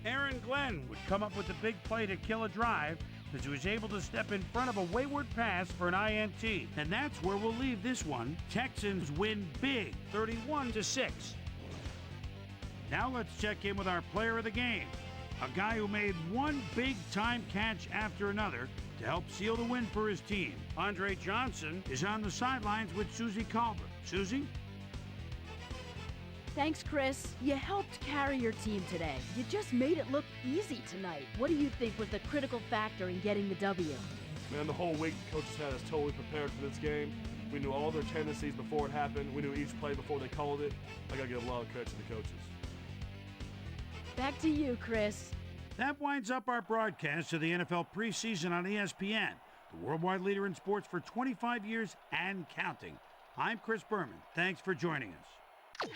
Aaron Glenn would come up with the big play to kill a drive as he was able to step in front of a wayward pass for an INT. And that's where we'll leave this one. Texans win big, 31-6. Now let's check in with our player of the game, a guy who made one big-time catch after another to help seal the win for his team. Andre Johnson is on the sidelines with Susie Colbert. Susie? Thanks, Chris. You helped carry your team today. You just made it look easy tonight. What do you think was the critical factor in getting the W? Man, the whole week the coaches had us totally prepared for this game. We knew all their tendencies before it happened. We knew each play before they called it. I gotta give a lot of credit to the coaches. Back to you, Chris. That winds up our broadcast of the NFL preseason on ESPN, the worldwide leader in sports for 25 years and counting. I'm Chris Berman. Thanks for joining us.